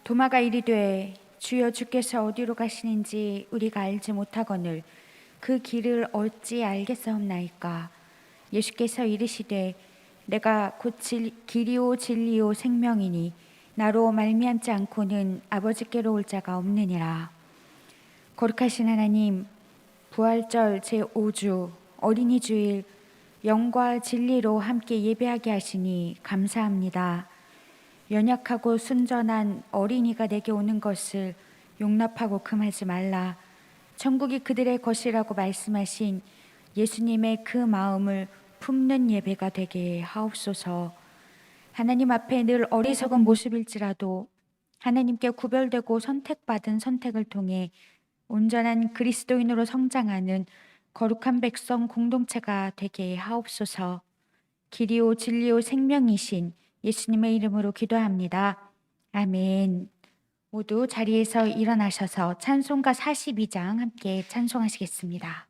도마가 이르되 주여 주께서 어디로 가시는지 우리가 알지 못하거늘 그 길을 어찌 알겠사옵나이까. 예수께서 이르시되 내가 곧 길이요 진리요 생명이니 나로 말미암지 않고는 아버지께로 올 자가 없느니라. 거룩하신 하나님, 부활절 제5주 어린이 주일 영과 진리로 함께 예배하게 하시니 감사합니다. 연약하고 순전한 어린이가 내게 오는 것을 용납하고 금하지 말라. 천국이 그들의 것이라고 말씀하신 예수님의 그 마음을 품는 예배가 되게 하옵소서. 하나님 앞에 늘 어리석은 모습일지라도 하나님께 구별되고 선택받은 선택을 통해 온전한 그리스도인으로 성장하는 거룩한 백성 공동체가 되게 하옵소서. 길이요 진리요 생명이신 예수님의 이름으로 기도합니다. 아멘. 모두 자리에서 일어나셔서 찬송가 42장 함께 찬송하시겠습니다.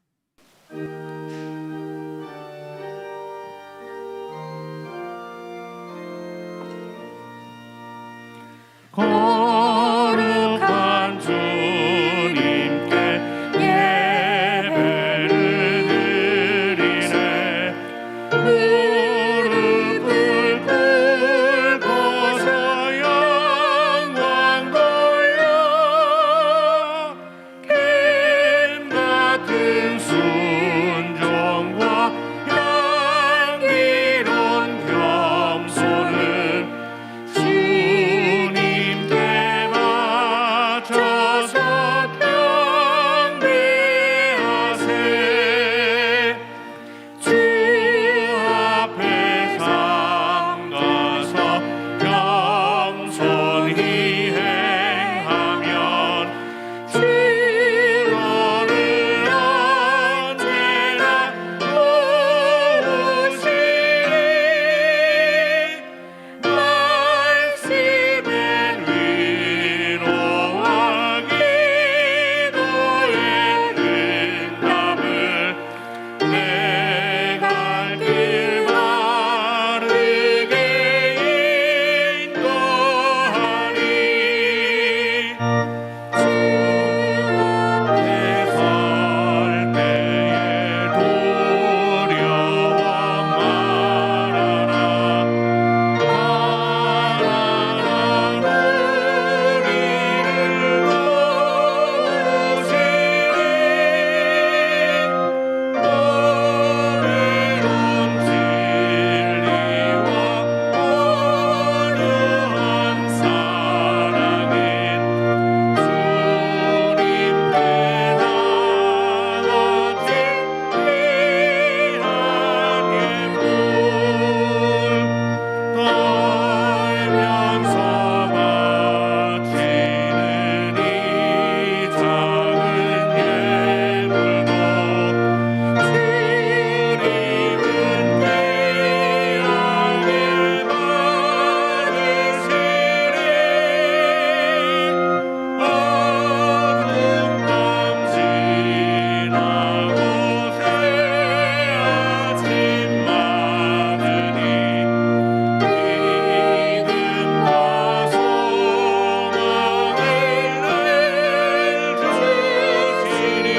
거룩한 주님께 예배를 드리네. 무릎을 꿇고서 영광 돌려 뱀 같은 순종과 향기로운 겸손은 주님께 맞춰서 경배하세. 주 앞에 삼가서 겸손히 행하면 주로를 언제나 모으시리. 말씀엔 위로와 기도의 응답을 내 갈 길 바르게 인도하리. 주 앞에 설 때에 두려워 말아라. 우리를 도우시리. 어리론 진리와 온유한 사랑인 주님께 나같이 귀한 예물 떨면서 바치는 이 작은 예물도 주님은 귀하게 받으시리. 어둠 밤 지나고 새 아침 맞으니 믿음과 소망을 늘 주시리.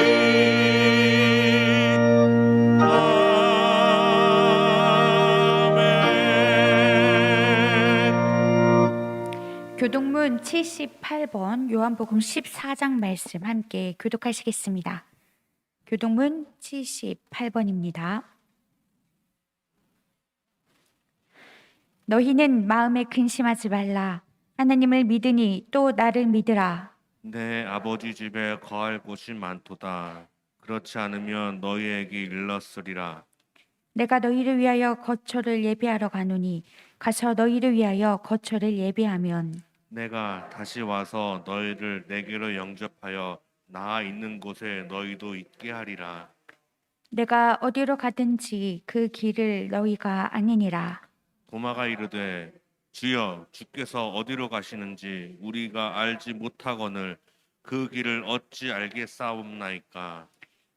아멘. 교동문 78번 요한복음 14장 말씀 함께 교독하시겠습니다. 교동문 78번입니다. 너희는 마음에 근심하지 말라. 하나님을 믿으니 또 나를 믿으라. 내 아버지 집에 거할 곳이 많도다. 그렇지 않으면 너희에게 일렀으리라. 내가 너희를 위하여 거처를 예비하러 가노니 가서 너희를 위하여 거처를 예비하면 내가 다시 와서 너희를 내게로 영접하여 나 있는 곳에 너희도 있게 하리라. 내가 어디로 가든지 그 길을 너희가 아니니라. 도마가 이르되 주여 주께서 어디로 가시는지 우리가 알지 못하거늘 그 길을 어찌 알겠사옵나이까.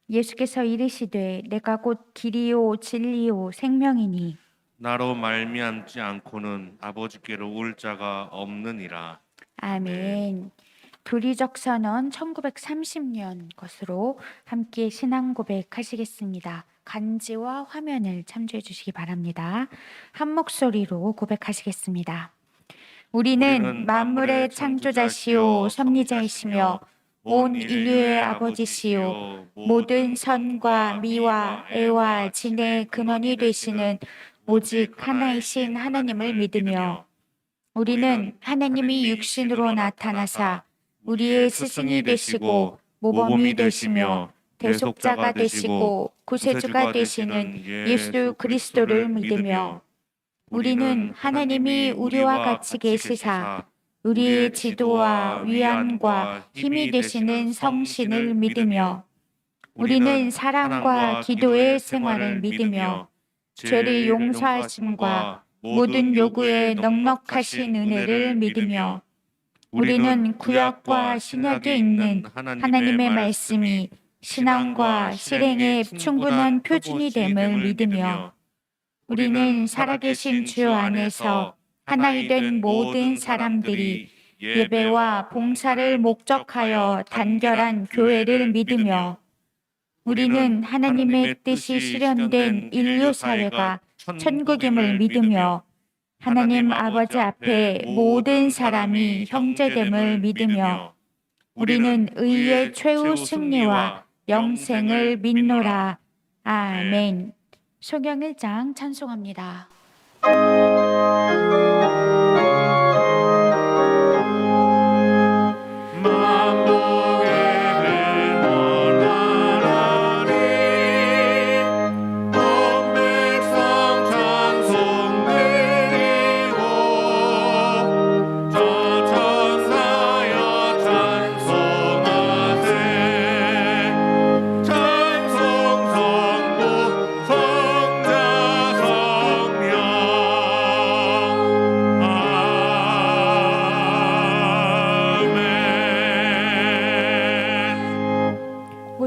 예수께서 이르시되 내가 곧 길이요 진리요 생명이니 나로 말미암지 않고는 아버지께로 올 자가 없느니라. 아멘. 도리적 선언 1930년 것으로 함께 신앙 고백하시겠습니다. 간지와 화면을 참조해 주시기 바랍니다. 한 목소리로 고백하시겠습니다. 우리는 만물의 창조자시요 섭리자이시며 온 인류의 아버지시요 모든 선과 미와 애와 진의 근원이 되시는 오직 하나이신 하나님을 믿으며 우리는 하나님이 육신으로 나타나사 우리의 스승이 되시고 모범이 되시며 대속자가 되시고 구세주가 되시는 예수 그리스도를 믿으며 우리는 하나님이 우리와 같이 계시사 우리의 지도와 위안과 힘이 되시는 성신을 믿으며 우리는 사랑과 기도의 생활을 믿으며 죄를 용서하심과 모든 요구에 넉넉하신 은혜를 믿으며 우리는 구약과 신약에 있는 하나님의 말씀이 신앙과 실행의 충분한 표준이 됨을 믿으며 우리는 살아계신 주 안에서 하나이 된 모든 사람들이 예배와 봉사를 목적하여 단결한 교회를 믿으며 우리는 하나님의 뜻이 실현된 인류 사회가 천국임을 믿으며 하나님 아버지 앞에 모든 사람이 형제됨을 믿으며 우리는 의의 최후 승리와 영생을 믿노라. 아멘. 소경 1장 찬송합니다.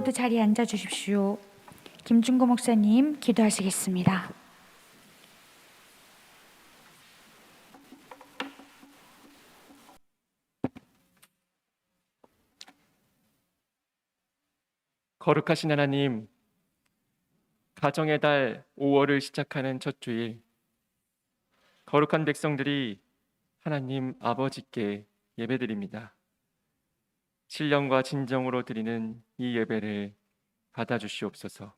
모두 자리에 앉아 주십시오. 김준고 목사님 기도하시겠습니다. 거룩하신 하나님, 가정의 달 5월을 시작하는 첫 주일, 거룩한 백성들이 하나님 아버지께 예배드립니다. 신령과 진정으로 드리는 이 예배를 받아주시옵소서.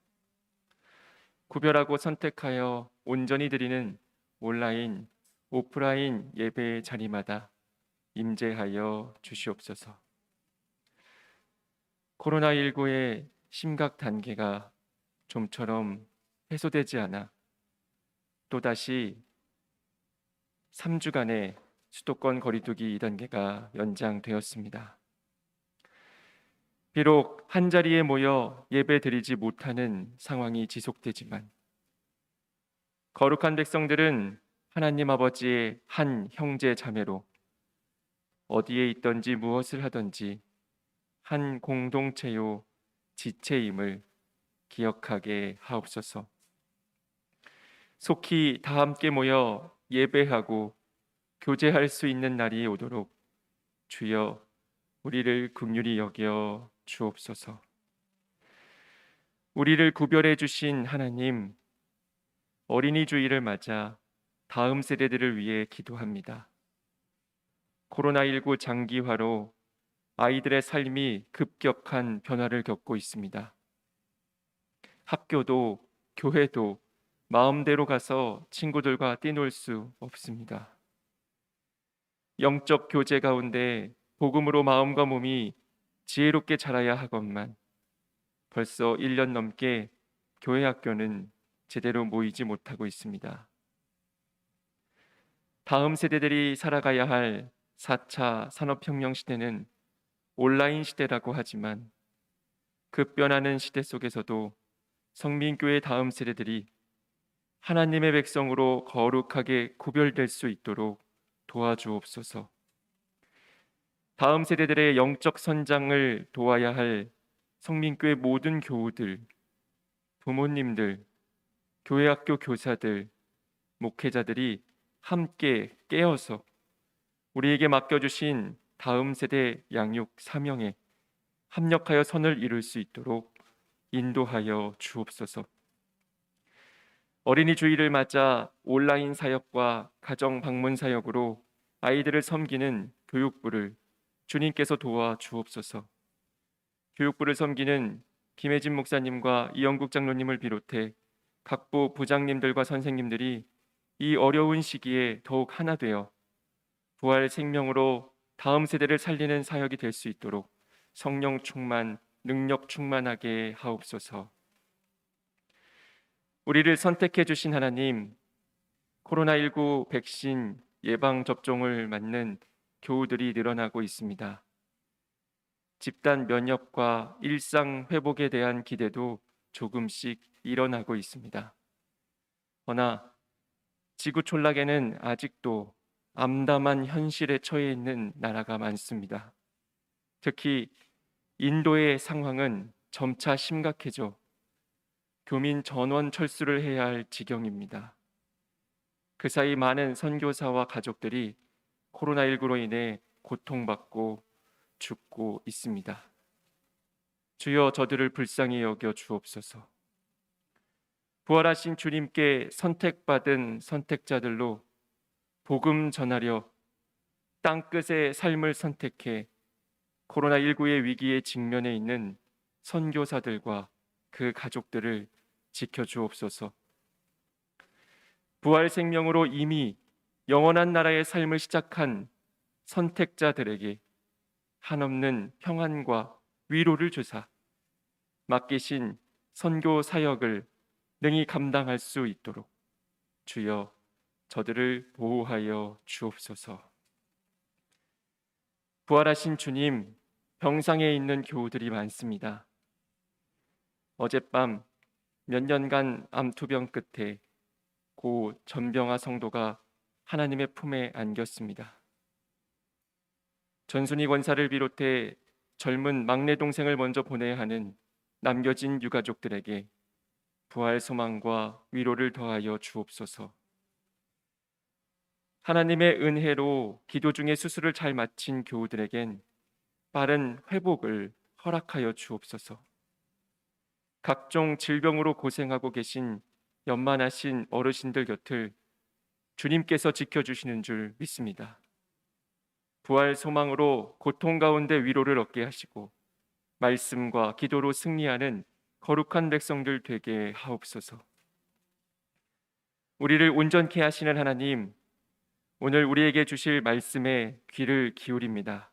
구별하고 선택하여 온전히 드리는 온라인, 오프라인 예배의 자리마다 임재하여 주시옵소서. 코로나19의 심각 단계가 좀처럼 해소되지 않아 또다시 3주간의 수도권 거리두기 2단계가 연장되었습니다. 비록 한자리에 모여 예배드리지 못하는 상황이 지속되지만 거룩한 백성들은 하나님 아버지의 한 형제 자매로 어디에 있든지 무엇을 하든지 한 공동체요 지체임을 기억하게 하옵소서. 속히 다 함께 모여 예배하고 교제할 수 있는 날이 오도록 주여 우리를 긍휼히 여겨 주옵소서. 우리를 구별해 주신 하나님, 어린이 주일을 맞아 다음 세대들을 위해 기도합니다. 코로나19 장기화로 아이들의 삶이 급격한 변화를 겪고 있습니다. 학교도 교회도 마음대로 가서 친구들과 뛰놀 수 없습니다. 영적 교제 가운데 복음으로 마음과 몸이 지혜롭게 자라야 하건만 벌써 1년 넘게 교회 학교는 제대로 모이지 못하고 있습니다. 다음 세대들이 살아가야 할 4차 산업혁명 시대는 온라인 시대라고 하지만 급변하는 시대 속에서도 성민교회 다음 세대들이 하나님의 백성으로 거룩하게 구별될 수 있도록 도와주옵소서. 다음 세대들의 영적 선장을 도와야 할 성민교회 모든 교우들, 부모님들, 교회학교 교사들, 목회자들이 함께 깨어서 우리에게 맡겨주신 다음 세대 양육 사명에 합력하여 선을 이룰 수 있도록 인도하여 주옵소서. 어린이 주일을 맞아 온라인 사역과 가정 방문 사역으로 아이들을 섬기는 교육부를 주님께서 도와 주옵소서. 교육부를 섬기는 김혜진 목사님과 이영국 장로님을 비롯해 각부 부장님들과 선생님들이 이 어려운 시기에 더욱 하나 되어 부활 생명으로 다음 세대를 살리는 사역이 될 수 있도록 성령 충만, 능력 충만하게 하옵소서. 우리를 선택해 주신 하나님, 코로나19 백신 예방 접종을 맞는 교우들이 늘어나고 있습니다. 집단 면역과 일상 회복에 대한 기대도 조금씩 일어나고 있습니다. 그러나 지구 촌락에는 아직도 암담한 현실에 처해 있는 나라가 많습니다. 특히 인도의 상황은 점차 심각해져 교민 전원 철수를 해야 할 지경입니다. 그 사이 많은 선교사와 가족들이 코로나19로 인해 고통받고 죽고 있습니다. 주여 저들을 불쌍히 여겨 주옵소서. 부활하신 주님께 선택받은 선택자들로 복음 전하려 땅끝의 삶을 선택해 코로나19의 위기에 직면해 있는 선교사들과 그 가족들을 지켜주옵소서. 부활 생명으로 이미 영원한 나라의 삶을 시작한 선택자들에게 한없는 평안과 위로를 주사 맡기신 선교 사역을 능히 감당할 수 있도록 주여 저들을 보호하여 주옵소서. 부활하신 주님, 병상에 있는 교우들이 많습니다. 어젯밤 몇 년간 암투병 끝에 고 전병아 성도가 하나님의 품에 안겼습니다. 전순희 권사를 비롯해 젊은 막내 동생을 먼저 보내야 하는 남겨진 유가족들에게 부활 소망과 위로를 더하여 주옵소서. 하나님의 은혜로 기도 중에 수술을 잘 마친 교우들에겐 빠른 회복을 허락하여 주옵소서. 각종 질병으로 고생하고 계신 연만하신 어르신들 곁을 주님께서 지켜주시는 줄 믿습니다. 부활 소망으로 고통 가운데 위로를 얻게 하시고 말씀과 기도로 승리하는 거룩한 백성들 되게 하옵소서. 우리를 온전케 하시는 하나님, 오늘 우리에게 주실 말씀에 귀를 기울입니다.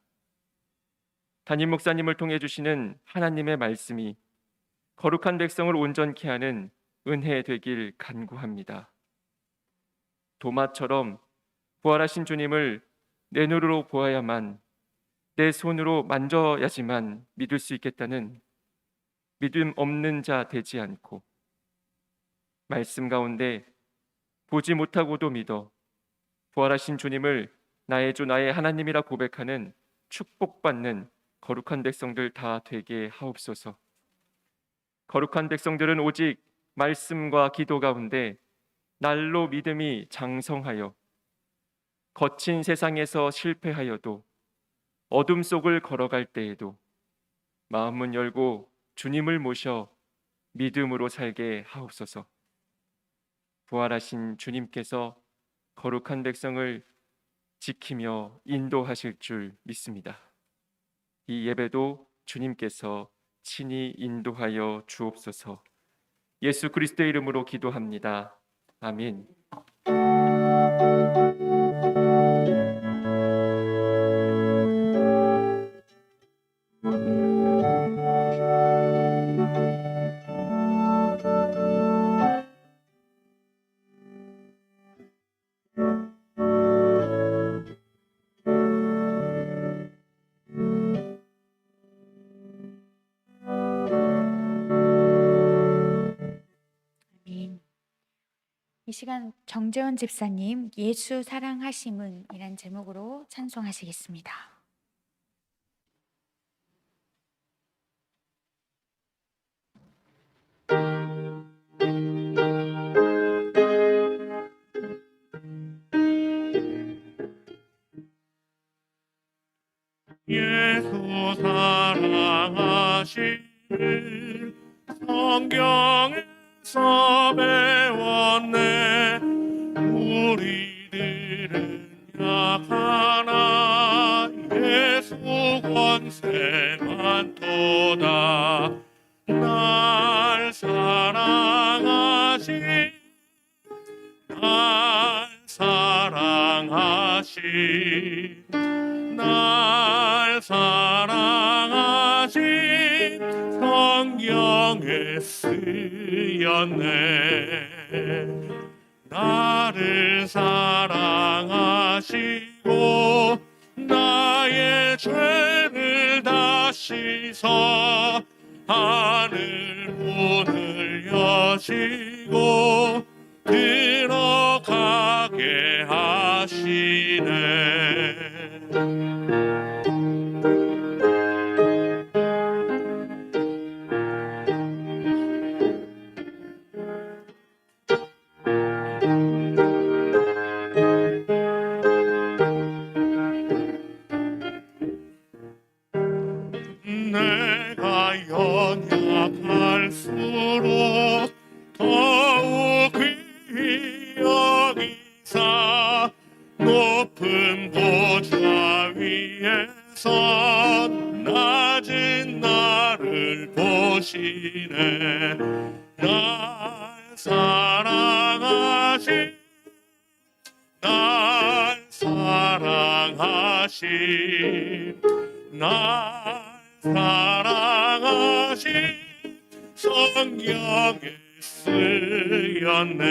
담임 목사님을 통해 주시는 하나님의 말씀이 거룩한 백성을 온전케 하는 은혜 되길 간구합니다. 도마처럼 부활하신 주님을 내 눈으로 보아야만, 내 손으로 만져야지만 믿을 수 있겠다는 믿음 없는 자 되지 않고 말씀 가운데 보지 못하고도 믿어 부활하신 주님을 나의 주 나의 하나님이라 고백하는 축복받는 거룩한 백성들 다 되게 하옵소서. 거룩한 백성들은 오직 말씀과 기도 가운데 날로 믿음이 장성하여 거친 세상에서 실패하여도 어둠 속을 걸어갈 때에도 마음문 열고 주님을 모셔 믿음으로 살게 하옵소서. 부활하신 주님께서 거룩한 백성을 지키며 인도하실 줄 믿습니다. 이 예배도 주님께서 친히 인도하여 주옵소서. 예수 그리스도의 이름으로 기도합니다. 아멘. 아멘. 이 시간 정재원 집사님 예수 사랑하심은 이란 제목으로 찬송하시겠습니다. 쓰였네. 우리들은 약하나 예수 권세 많도다. 날 사랑하신 날 사랑하신 날 사랑하신 성경에 쓰였네. 나를 사랑하시고 나의 죄를 다 씻어 하늘 문을 여시고 들어가게 하시네. 내가 연약할수록 더욱 귀히 여기사 높은 보좌 위에서 낮은 나를 보시네. 날 사랑하신 날 사랑하신 날 사랑하신 성경에 쓰였네.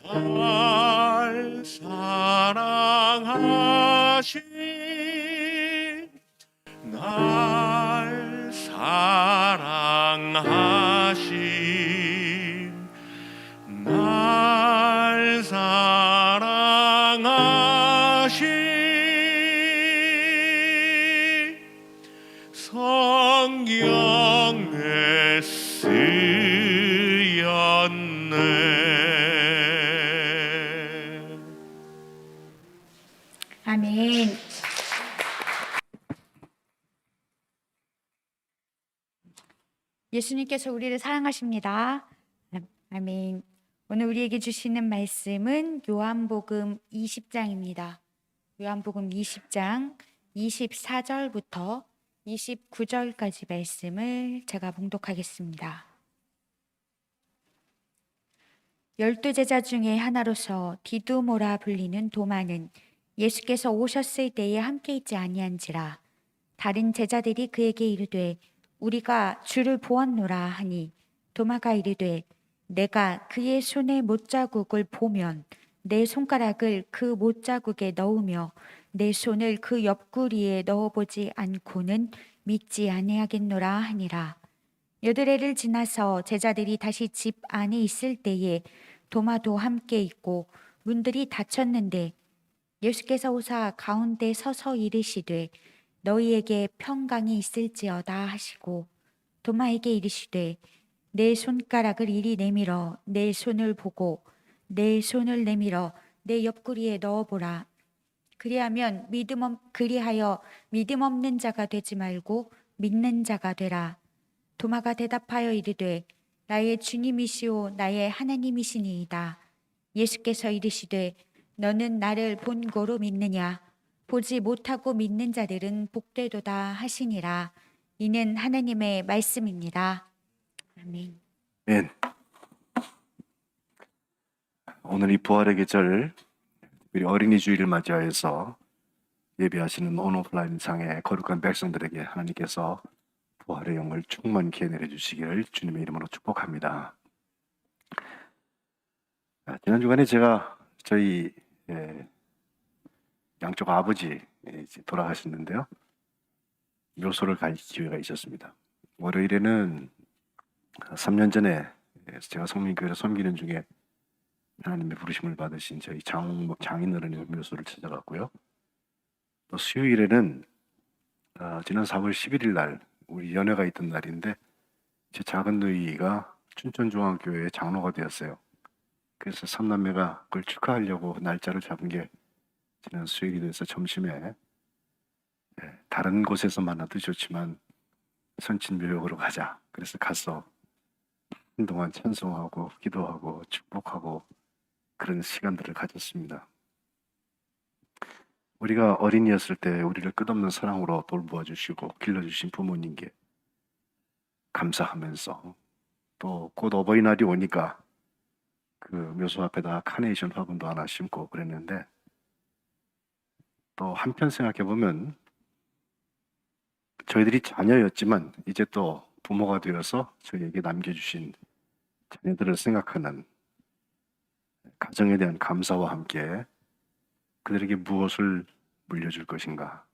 날 사랑하신 날 사랑하신 날 사랑하신 성경에 쓰였네. 아멘. 예수님께서 우리를 사랑하십니다. 아멘. 오늘 우리에게 주시는 말씀은 요한복음 20장입니다. 요한복음 20장 24절부터 29절까지 말씀을 제가 봉독하겠습니다. 12제자 중에 하나로서 디두모라 불리는 도마는 예수께서 오셨을 때에 함께 있지 아니한지라. 다른 제자들이 그에게 이르되 우리가 주를 보았노라 하니 도마가 이르되 내가 그의 손에 못자국을 보면 내 손가락을 그 못자국에 넣으며 내 손을 그 옆구리에 넣어보지 않고는 믿지 아니하겠노라 하니라. 여드레를 지나서 제자들이 다시 집 안에 있을 때에 도마도 함께 있고 문들이 닫혔는데 예수께서 오사 가운데 서서 이르시되 너희에게 평강이 있을지어다 하시고 도마에게 이르시되 내 손가락을 이리 내밀어 내 손을 보고 내 손을 내밀어 내 옆구리에 넣어보라. 그리하여 믿음 없는 자가 되지 말고 믿는 자가 되라. 도마가 대답하여 이르되 나의 주님이시오 나의 하나님이시니이다. 예수께서 이르시되 너는 나를 본고로 믿느냐? 보지 못하고 믿는 자들은 복되도다 하시니라. 이는 하나님의 말씀입니다. 아멘. 아멘. 오늘 이 부활의 계절, 우리 어린이 주일을 맞이하여서 예배하시는 온오프라인 상의 거룩한 백성들에게 하나님께서 부활의 영을 충만케 내려주시기를 주님의 이름으로 축복합니다. 지난 주간에 제가 저희 양쪽 아버지 돌아가셨는데요. 묘소를 갈 기회가 있었습니다. 월요일에는 3년 전에 제가 성민교회를 섬기는 중에 하나님의 부르심을 받으신 저희 장인어른의 묘소를 찾아갔고요. 또 수요일에는 지난 4월 11일 날 우리 연회가 있던 날인데 제 작은 누이가 춘천중앙교회의 장로가 되었어요. 그래서 삼남매가 그걸 축하하려고 날짜를 잡은 게 지난 수요일이 돼서 점심에 다른 곳에서 만나도 좋지만 선친묘역으로 가자. 그래서 가서 한동안 찬송하고 기도하고 축복하고 그런 시간들을 가졌습니다. 우리가 어린이였을 때 우리를 끝없는 사랑으로 돌보아 주시고 길러주신 부모님께 감사하면서 또 곧 어버이날이 오니까 그 묘소 앞에다 카네이션 화분도 하나 심고 그랬는데 또 한편 생각해 보면 저희들이 자녀였지만 이제 또 부모가 되어서 저희에게 남겨주신 자녀들을 생각하는 가정에 대한 감사와 함께 그들에게 무엇을 물려줄 것인가.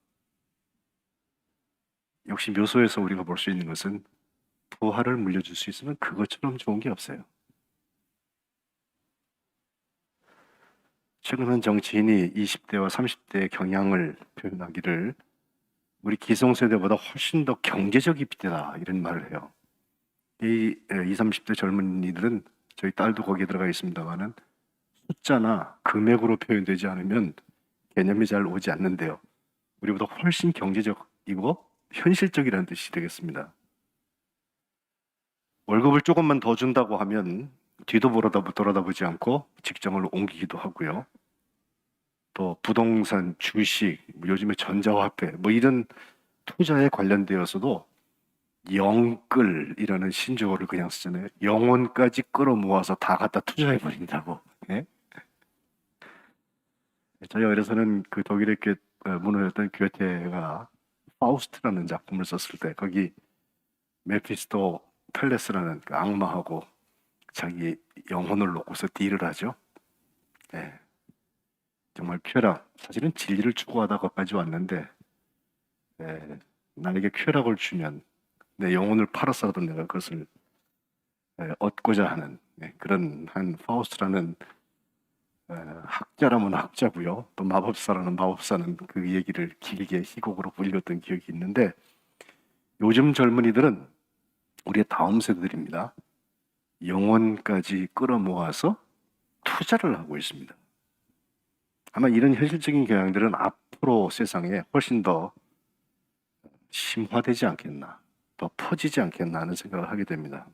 역시 묘소에서 우리가 볼 수 있는 것은 부활을 물려줄 수 있으면 그것처럼 좋은 게 없어요. 최근 한 정치인이 20대와 30대의 경향을 표현하기를 우리 기성세대보다 훨씬 더 경제적 입대다 이런 말을 해요. 이 20, 30대 젊은이들은 저희 딸도 거기에 들어가 있습니다만은 숫자나 금액으로 표현되지 않으면 개념이 잘 오지 않는데요. 우리보다 훨씬 경제적이고 현실적이라는 뜻이 되겠습니다. 월급을 조금만 더 준다고 하면 뒤도 돌아다보지 않고 직장을 옮기기도 하고요. 또 부동산, 주식, 요즘에 전자화폐 이런 투자에 관련되어서도 영끌이라는 신조어를 그냥 쓰잖아요. 영혼까지 끌어모아서 다 갖다 투자해 버린다고. 예? 저희 어려서는 그 독일의 문호였던 괴테가 파우스트라는 작품을 썼을 때 거기 메피스토 펠레스라는 그 악마하고 자기 영혼을 놓고서 딜을 하죠. 예. 정말 쾌락, 사실은 진리를 추구하다 거기까지 왔는데 나에게 쾌락을 주면 내 영혼을 팔아서라도 내가 그것을 얻고자 하는 그런 한 파우스트라는 학자라면 학자고요. 또 마법사라는 마법사는 그 얘기를 길게 희곡으로 불렸던 기억이 있는데 요즘 젊은이들은 우리의 다음 세대들입니다. 영혼까지 끌어모아서 투자를 하고 있습니다. 아마 이런 현실적인 경향들은 앞으로 세상에 훨씬 더 심화되지 않겠나, 더 퍼지지 않겠나 하는 생각을 하게 됩니다.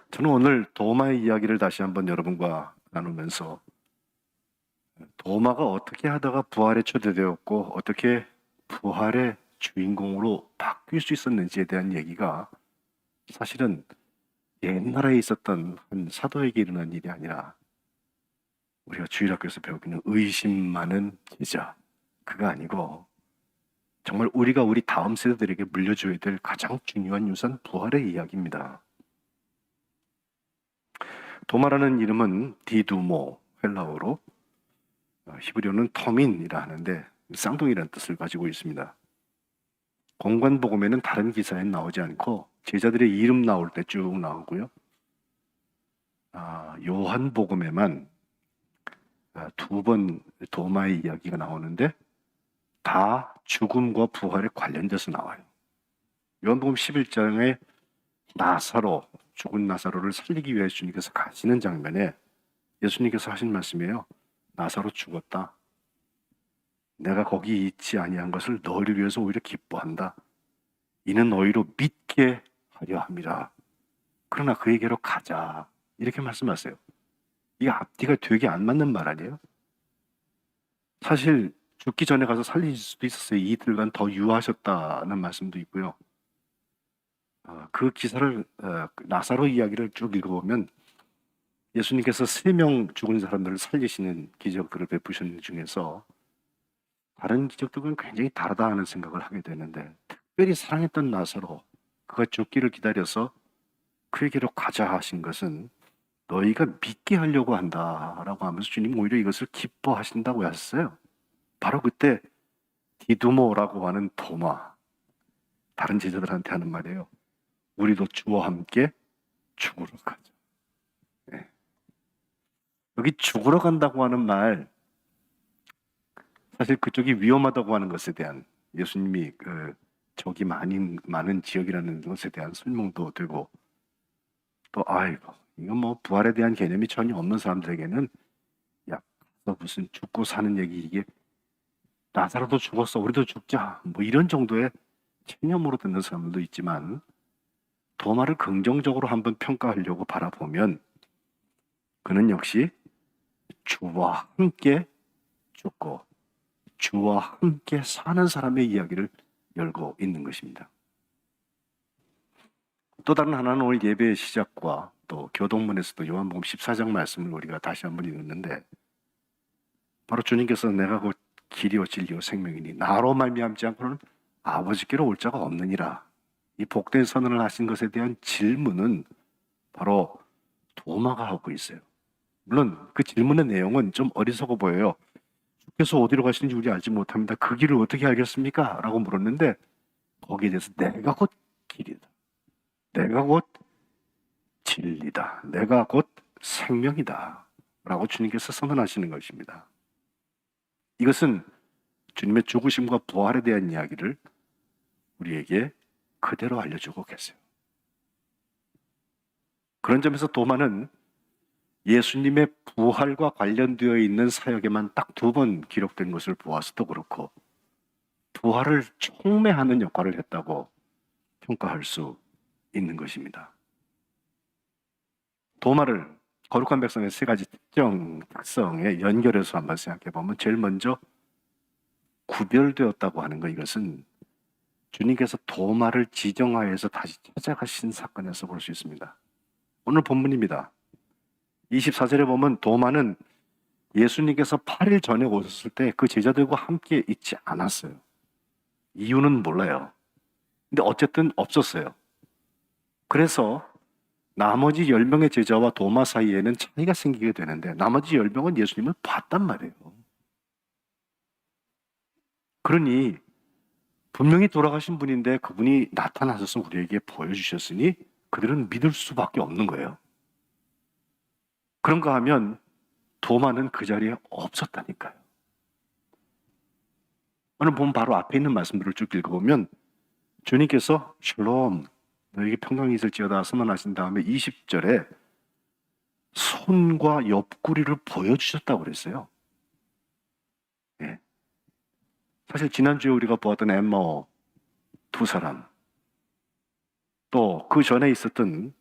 저는 오늘 도마의 이야기를 다시 한번 여러분과 나누면서 도마가 어떻게 하다가 부활에 초대되었고 어떻게 부활의 주인공으로 바뀔 수 있었는지에 대한 얘기가 사실은 옛날에 있었던 한 사도에게 일어난 일이 아니라 우리가 주일학교에서 배우고 있는 의심 많은 제자, 그가 아니고 정말 우리가 우리 다음 세대들에게 물려줘야 될 가장 중요한 유산, 부활의 이야기입니다. 도마라는 이름은 디두모, 헬라어로 히브리어는 터민이라 하는데 쌍둥이라는 뜻을 가지고 있습니다. 공관복음에는 다른 기사에는 나오지 않고 제자들의 이름 나올 때 쭉 나오고요. 요한복음에만 2번 도마의 이야기가 나오는데 다 죽음과 부활에 관련돼서 나와요. 요한복음 11장에 나사로, 죽은 나사로를 살리기 위해 주님께서 가시는 장면에 예수님께서 하신 말씀이에요. 나사로 죽었다. 내가 거기 있지 아니한 것을 너희를 위해서 오히려 기뻐한다. 이는 너희로 믿게 하려 함이라. 그러나 그에게로 가자. 이렇게 말씀하세요. 이게 앞뒤가 되게 안 맞는 말 아니에요? 사실 죽기 전에 가서 살리실 수도 있었어요. 이틀간 더 유하셨다는 말씀도 있고요. 그 기사를 나사로 이야기를 쭉 읽어보면 예수님께서 3명 죽은 사람들을 살리시는 기적들을 베푸시는 중에서 다른 기적들과는 굉장히 다르다 하는 생각을 하게 되는데 특별히 사랑했던 나사로 그가 죽기를 기다려서 그에게로 가자 하신 것은 너희가 믿게 하려고 한다라고 하면서 주님 오히려 이것을 기뻐하신다고 하셨어요. 바로 그때 디두모라고 하는 도마, 다른 제자들한테 하는 말이에요. 우리도 주와 함께 죽으러 가자. 네. 여기 죽으러 간다고 하는 말, 사실 그쪽이 위험하다고 하는 것에 대한 예수님이 적이 많은 지역이라는 것에 대한 설명도 되고 또 이건 부활에 대한 개념이 전혀 없는 사람들에게는 너 무슨 죽고 사는 얘기, 이게 나사로도 죽었어 우리도 죽자 이런 정도의 체념으로 듣는 사람들도 있지만 도마를 긍정적으로 한번 평가하려고 바라보면 그는 역시 주와 함께 죽고 주와 함께 사는 사람의 이야기를 열고 있는 것입니다. 또 다른 하나는 오늘 예배의 시작과 또 교동문에서도 요한복음 14장 말씀을 우리가 다시 한번 읽었는데, 바로 주님께서 내가 곧 길이요 진리요 생명이니 나로 말미암지 않고는 아버지께로 올 자가 없느니라, 이 복된 선언을 하신 것에 대한 질문은 바로 도마가 하고 있어요. 물론 그 질문의 내용은 좀 어리석어 보여요. 주께서 어디로 가시는지 우리 알지 못합니다. 그 길을 어떻게 알겠습니까? 라고 물었는데, 거기에 대해서 내가 곧 길이다, 내가 곧 진리다, 내가 곧 생명이다 라고 주님께서 선언하시는 것입니다. 이것은 주님의 죽으심과 부활에 대한 이야기를 우리에게 그대로 알려주고 계세요. 그런 점에서 도마는 예수님의 부활과 관련되어 있는 사역에만 딱 2번 기록된 것을 보아서도 그렇고, 부활을 촉매하는 역할을 했다고 평가할 수 있는 것입니다. 도마를 거룩한 백성의 3가지 특성에 연결해서 한번 생각해 보면, 제일 먼저 구별되었다고 하는 것, 이것은 주님께서 도마를 지정하여서 다시 찾아가신 사건에서 볼 수 있습니다. 오늘 본문입니다. 24절에 보면 도마는 예수님께서 8일 전에 오셨을 때 그 제자들과 함께 있지 않았어요. 이유는 몰라요. 근데 어쨌든 없었어요. 그래서 나머지 10명의 제자와 도마 사이에는 차이가 생기게 되는데, 나머지 10명은 예수님을 봤단 말이에요. 그러니 분명히 돌아가신 분인데 그분이 나타나셔서 우리에게 보여주셨으니 그들은 믿을 수밖에 없는 거예요. 그런가 하면 도마는 그 자리에 없었다니까요. 오늘 보면 바로 앞에 있는 말씀들을 쭉 읽어보면 주님께서 샬롬 너에게 평강이 있을지어다 선언하신 다음에 20절에 손과 옆구리를 보여주셨다고 그랬어요. 예. 사실 지난주에 우리가 보았던 엠마오 2사람, 또 그 전에 있었던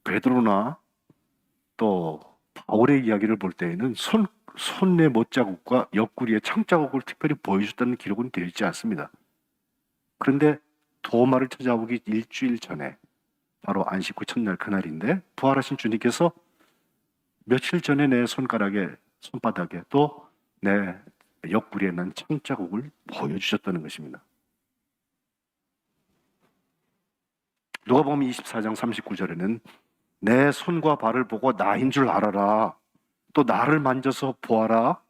베드로나 또 바울의 이야기를 볼 때에는 손의 못자국과 옆구리의 창자국을 특별히 보여줬다는 기록은 되어 있지 않습니다. 그런데 도마를 찾아오기 일주일 전에, 바로 안식 후 첫날 그날인데, 부활하신 주님께서 며칠 전에 내 손바닥에 또 내 옆구리에 난 창자국을 보여주셨다는 것입니다. 누가복음 24장 39절에는 내 손과 발을 보고 나인 줄 알아라, 또 나를 만져서 보아라,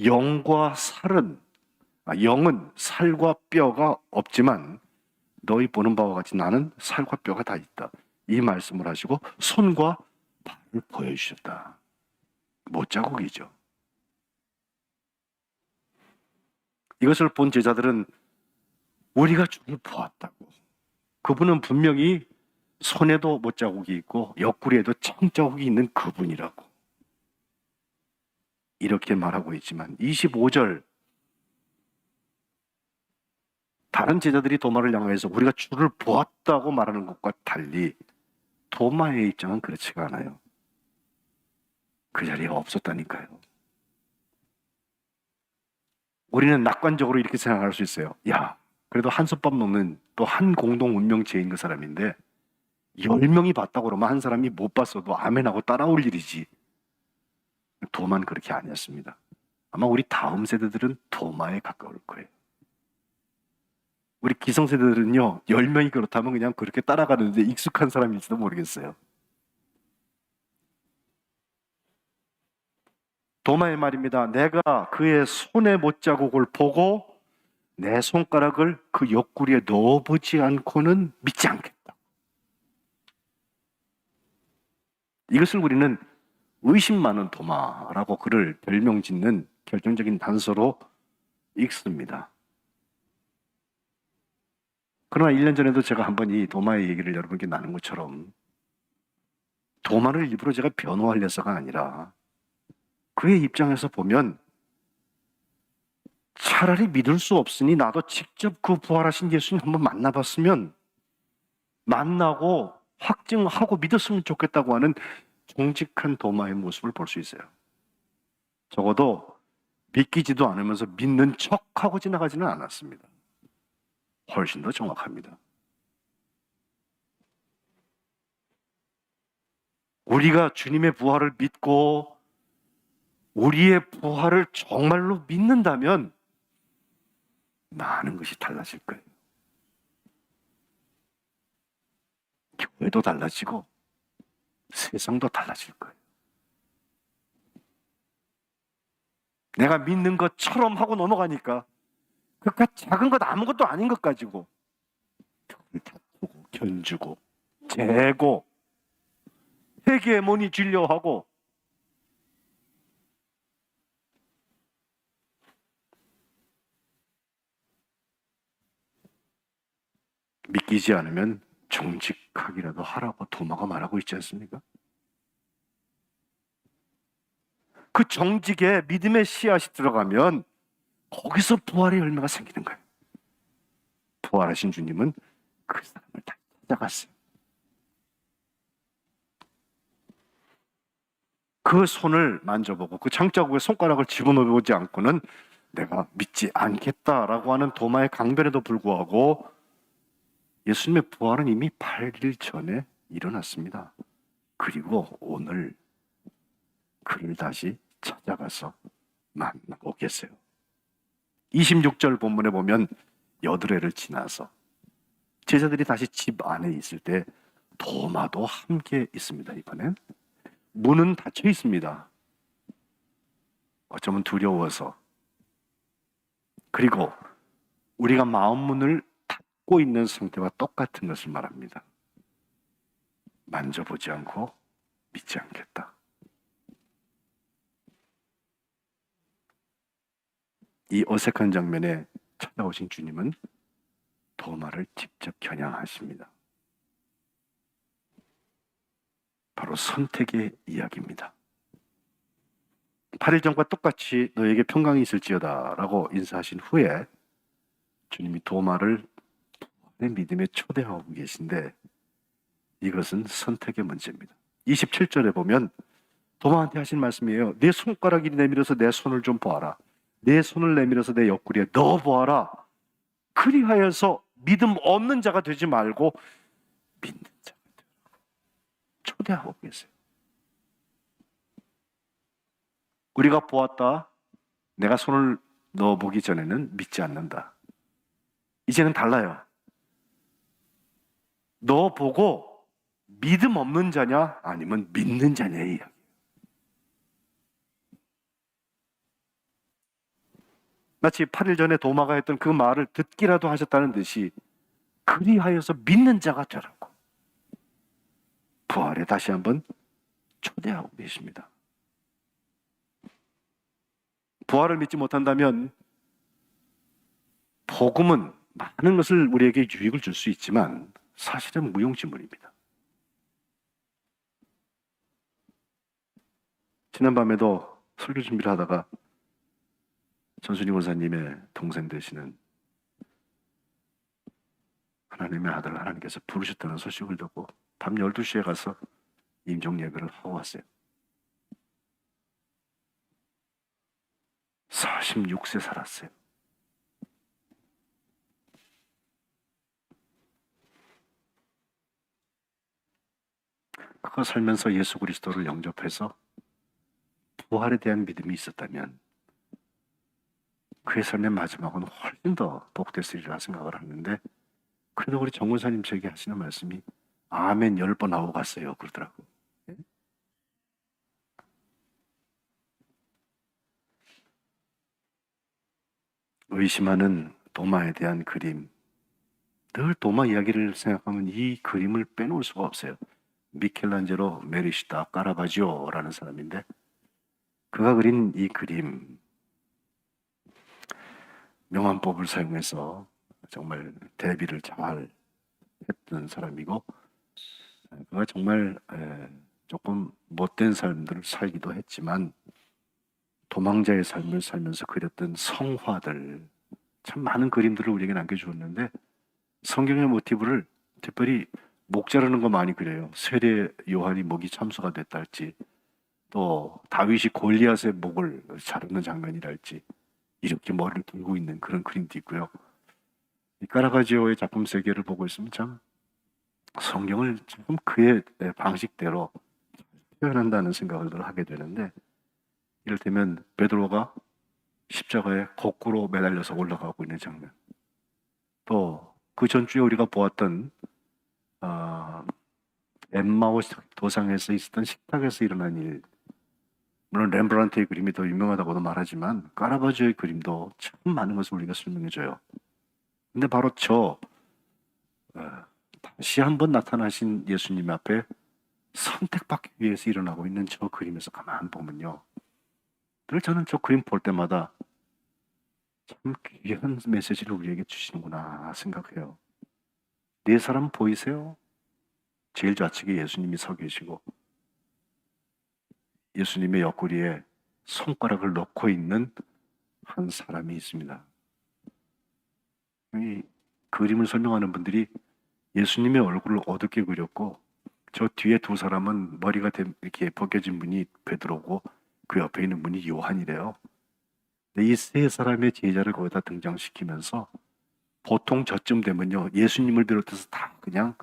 영은 살과 뼈가 없지만 너희 보는 바와 같이 나는 살과 뼈가 다 있다, 이 말씀을 하시고 손과 발을 보여주셨다. 못자국이죠. 이것을 본 제자들은 우리가 주를 보았다고, 그분은 분명히 손에도 못자국이 있고 옆구리에도 창자국이 있는 그분이라고 이렇게 말하고 있지만, 25절 다른 제자들이 도마를 향해서 우리가 주를 보았다고 말하는 것과 달리 도마의 입장은 그렇지가 않아요. 그 자리에 없었다니까요. 우리는 낙관적으로 이렇게 생각할 수 있어요. 야, 그래도 한솥밥 먹는 또 한 공동 운명체인 그 사람인데 10명이 봤다고 그러면 한 사람이 못 봤어도 아멘하고 따라올 일이지. 도마는 그렇게 아니었습니다. 아마 우리 다음 세대들은 도마에 가까울 거예요. 우리 기성세대들은요, 10명이 그렇다면 그냥 그렇게 따라가는데 익숙한 사람일지도 모르겠어요. 도마의 말입니다. 내가 그의 손의 못자국을 보고 내 손가락을 그 옆구리에 넣어보지 않고는 믿지 않겠다. 이것을 우리는 의심 많은 도마라고 그를 별명 짓는 결정적인 단서로 읽습니다. 그러나 1년 전에도 제가 한번 이 도마의 얘기를 여러분께 나눈 것처럼, 도마를 일부러 제가 변호하려서가 아니라 그의 입장에서 보면 차라리 믿을 수 없으니 나도 직접 그 부활하신 예수님 한번 만나봤으면 만나고 확증하고 믿었으면 좋겠다고 하는 정직한 도마의 모습을 볼 수 있어요. 적어도 믿기지도 않으면서 믿는 척하고 지나가지는 않았습니다. 훨씬 더 정확합니다. 우리가 주님의 부활을 믿고 우리의 부활을 정말로 믿는다면 많은 것이 달라질 거예요. 교회도 달라지고 세상도 달라질 거예요. 내가 믿는 것처럼 하고 넘어가니까 그깟 작은 것 아무것도 아닌 것 가지고 다투고 견주고 재고 회개의 진료하고 믿기지 않으면 정직하기라도 하라고 도마가 말하고 있지 않습니까? 그 정직에 믿음의 씨앗이 들어가면 거기서 부활의 열매가 생기는 거예요. 부활하신 주님은 그 사람을 다 찾아갔어요. 그 손을 만져보고 그 장자국에 손가락을 집어넣어보지 않고는 내가 믿지 않겠다라고 하는 도마의 강변에도 불구하고 예수님의 부활은 이미 8일 전에 일어났습니다. 그리고 오늘 그를 다시 찾아가서 만나고 계세요. 26절 본문에 보면 여드레를 지나서 제자들이 다시 집 안에 있을 때 도마도 함께 있습니다. 이번엔 문은 닫혀 있습니다. 어쩌면 두려워서. 그리고 우리가 마음 문을 닫고 있는 상태와 똑같은 것을 말합니다. 만져보지 않고 믿지 않겠다. 이 어색한 장면에 찾아오신 주님은 도마를 직접 겨냥하십니다. 바로 선택의 이야기입니다. 8일 전과 똑같이 너에게 평강이 있을지어다 라고 인사하신 후에 주님이 도마를 내 믿음에 초대하고 계신데 이것은 선택의 문제입니다. 27절에 보면 도마한테 하신 말씀이에요. 내 손가락이 내밀어서 내 손을 좀 보아라. 내 손을 내밀어서 내 옆구리에 넣어 보아라. 그리하여서 믿음 없는 자가 되지 말고 믿는 자가 되라고 초대하고 계세요. 우리가 보았다. 내가 손을 넣어보기 전에는 믿지 않는다. 이제는 달라요. 넣어보고 믿음 없는 자냐 아니면 믿는 자냐의 이야기. 마치 8일 전에 도마가 했던 그 말을 듣기라도 하셨다는 듯이 그리하여서 믿는 자가 되라고 부활에 다시 한번 초대하고 계십니다. 부활을 믿지 못한다면 복음은 많은 것을 우리에게 유익을 줄 수 있지만 사실은 무용지물입니다. 지난밤에도 설교 준비를 하다가 전순희 권사님의 동생 되시는 하나님의 아들 하나님께서 부르셨다는 소식을 듣고 밤 12시에 가서 임종 예배를 하고 왔어요. 46세 살았어요. 그가 살면서 예수 그리스도를 영접해서 부활에 대한 믿음이 있었다면 그의 삶의 마지막은 훨씬 더 복됐으리라 생각을 하는데 그래도 우리 정 권사님 저에게 하시는 말씀이 아멘 10번 하고 갔어요 그러더라고. 의심하는 도마에 대한 그림, 늘 도마 이야기를 생각하면 이 그림을 빼놓을 수가 없어요. 미켈란젤로 메리시타 까라바지오라는 사람인데 그가 그린 이 그림 명암법을 사용해서 정말 대비를 잘 했던 사람이고 그가 정말 조금 못된 삶들을 살기도 했지만 도망자의 삶을 살면서 그렸던 성화들 참 많은 그림들을 우리에게 남겨주었는데 성경의 모티브를 특별히 목 자르는 거 많이 그래요. 세례 요한이 목이 참수가 됐달지, 또 다윗이 골리앗의 목을 자르는 장면이랄지, 이렇게 머리를 들고 있는 그런 그림도 있고요. 이 카라바지오의 작품 세계를 보고 있으면 참 성경을 좀 그의 방식대로 표현한다는 생각을 늘 하게 되는데, 이를테면 베드로가 십자가에 거꾸로 매달려서 올라가고 있는 장면, 또 그 전주에 우리가 보았던 엠마오스 도상에서 있었던 식탁에서 일어난 일, 물론 렘브란트의 그림이 더 유명하다고도 말하지만 카라바조의 그림도 참 많은 것을 우리가 설명해줘요. 근데 바로 다시 한번 나타나신 예수님 앞에 선택받기 위해서 일어나고 있는 저 그림에서 가만 보면요, 늘 저는 저 그림 볼 때마다 참 귀한 메시지를 우리에게 주시는구나 생각해요. 네 사람 보이세요? 제일 좌측에 예수님이 서 계시고 예수님의 옆구리에 손가락을 넣고 있는 한 사람이 있습니다. 이 그림을 설명하는 분들이 예수님의 얼굴을 어둡게 그렸고, 저 뒤에 두 사람은 머리가 이렇게 벗겨진 분이 베드로고 그 옆에 있는 분이 요한이래요. 이 세 사람의 제자를 거기다 등장시키면서 보통 저쯤 되면요, 예수님을 비롯해서 다 그냥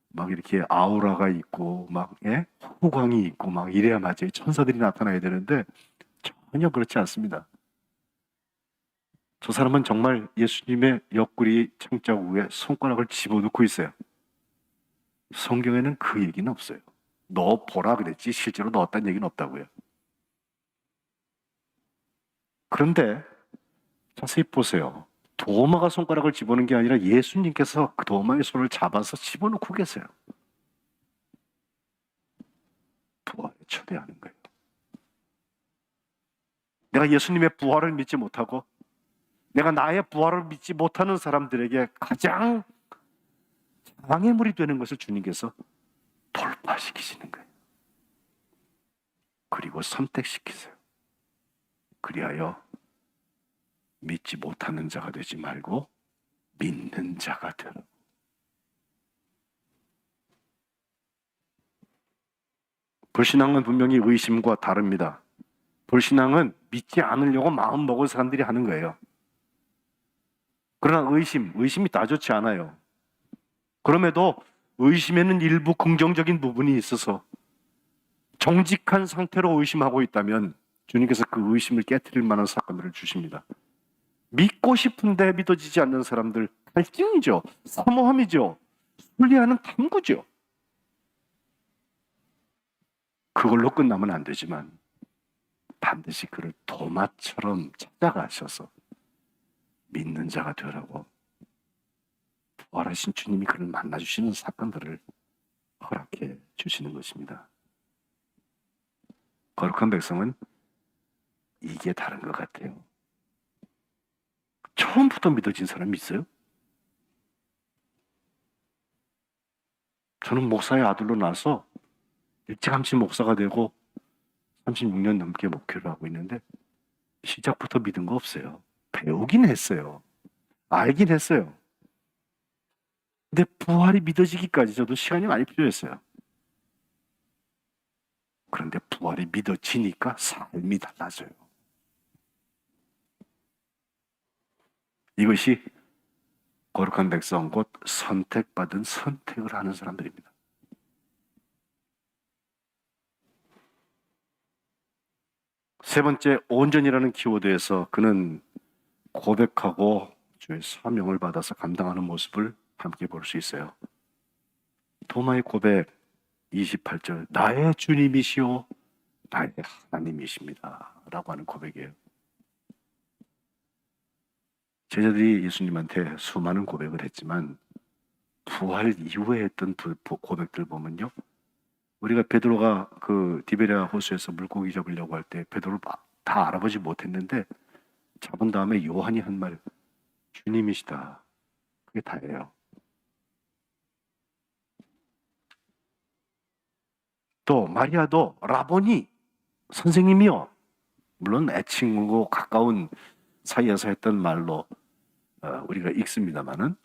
막 이렇게 아우라가 있고 막 후광이 있고 막 이래야 맞아요. 천사들이 나타나야 되는데 전혀 그렇지 않습니다. 저 사람은 정말 예수님의 옆구리 창자국에 손가락을 집어넣고 있어요. 성경에는 그 얘기는 없어요. 너 보라 그랬지 실제로 넣었다는 얘기는 없다고요. 그런데 자세히 보세요. 도마가 손가락을 집어넣은 게 아니라 예수님께서 그 도마의 손을 잡아서 집어넣고 계세요. 부활에 초대하는 거예요. 내가 예수님의 부활을 믿지 못하고 내가 나의 부활을 믿지 못하는 사람들에게 가장 장애물이 되는 것을 주님께서 돌파시키시는 거예요. 그리고 선택시키세요. 그리하여 믿지 못하는 자가 되지 말고 믿는 자가 되라. 불신앙은 분명히 의심과 다릅니다. 불신앙은 믿지 않으려고 마음 먹은 사람들이 하는 거예요. 그러나 의심이 다 좋지 않아요. 그럼에도 의심에는 일부 긍정적인 부분이 있어서 정직한 상태로 의심하고 있다면 주님께서 그 의심을 깨트릴 만한 사건들을 주십니다. 믿고 싶은데 믿어지지 않는 사람들, 갈증이죠. 사모함이죠. 순리하는 탐구죠. 그걸로 끝나면 안 되지만 반드시 그를 도마처럼 찾아가셔서 믿는 자가 되라고 부활하신 주님이 그를 만나주시는 사건들을 허락해 주시는 것입니다. 거룩한 백성은 이게 다른 것 같아요. 처음부터 믿어진 사람이 있어요? 저는 목사의 아들로 나서 일찌감치 목사가 되고 36년 넘게 목회를 하고 있는데 시작부터 믿은 거 없어요. 배우긴 했어요. 알긴 했어요. 근데 부활이 믿어지기까지 저도 시간이 많이 필요했어요. 그런데 부활이 믿어지니까 삶이 달라져요. 이것이 거룩한 백성, 곧 선택받은 선택을 하는 사람들입니다. 세 번째, 온전이라는 키워드에서 그는 고백하고 주의 사명을 받아서 감당하는 모습을 함께 볼 수 있어요. 도마의 고백 28절, 나의 주님이시오 나의 하나님이십니다 라고 하는 고백이에요. 제자들이 예수님한테 수많은 고백을 했지만 부활 이후에 했던 고백들 보면요, 우리가 베드로가 그 디베랴 호수에서 물고기 잡으려고 할 때 베드로를 다 알아보지 못했는데 잡은 다음에 요한이 한 말, 주님이시다. 그게 다예요. 또 마리아도 라보니, 선생님이요. 물론 애칭으로 가까운 사이에서 했던 말로 우리가 읽습니다마는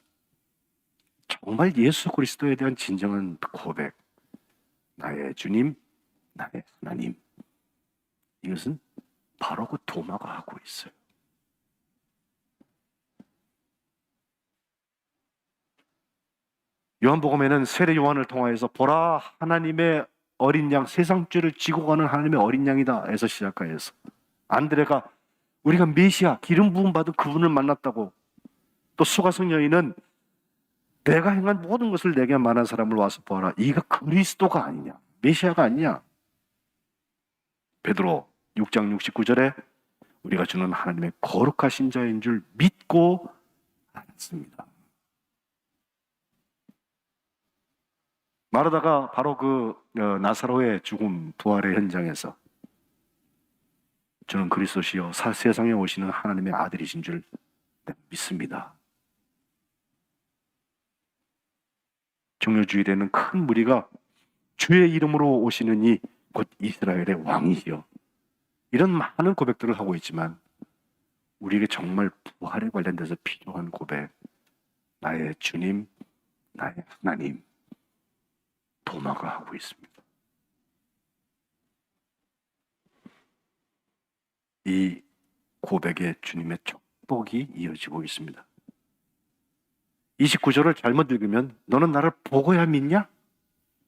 정말 예수 그리스도에 대한 진정한 고백, 나의 주님, 나의 하나님, 이것은 바로 그 도마가 하고 있어요. 요한복음에는 세례 요한을 통하여서 보라 하나님의 어린 양, 세상 죄를 지고 가는 하나님의 어린 양이다 에서 시작하여서 안드레가 우리가 메시아 기름 부음 받은 그분을 만났다고, 또 수가성 여인은 내가 행한 모든 것을 내게 말한 사람을 와서 보아라, 이가 그리스도가 아니냐, 메시아가 아니냐. 베드로 6장 69절에 우리가 주는 하나님의 거룩하신 자인 줄 믿고 알았습니다. 마르다가 바로 그 나사로의 죽음 부활의 현장에서 저는 그리스도시요 세상에 오시는 하나님의 아들이신 줄 믿습니다. 종료주일에는 큰 무리가 주의 이름으로 오시는 이 곧 이스라엘의 왕이시여, 이런 많은 고백들을 하고 있지만 우리에게 정말 부활에 관련돼서 필요한 고백, 나의 주님, 나의 하나님, 도마가 하고 있습니다. 이 고백에 주님의 축복이 이어지고 있습니다. 29절을 잘못 읽으면 너는 나를 보고야 믿냐?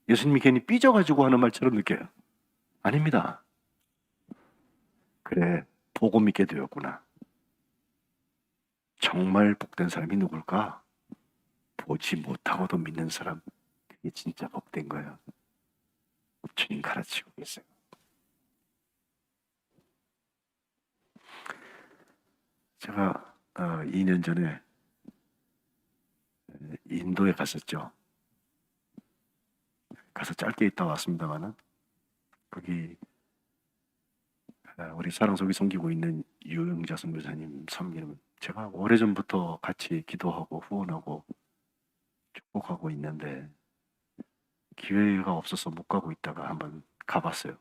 예수님이 괜히 삐져가지고 하는 말처럼 느껴요. 아닙니다. 그래, 보고 믿게 되었구나. 정말 복된 사람이 누굴까? 보지 못하고도 믿는 사람, 그게 진짜 복된 거예요. 주님 가르치고 계세요. 제가 2년 전에 인도에 갔었죠. 가서 짧게 있다 왔습니다만은 거기 우리 사랑속이 섬기고 있는 유영자 선교사님 섬기는, 제가 오래전부터 같이 기도하고 후원하고 축복하고 있는데 기회가 없어서 못 가고 있다가 한번 가봤어요.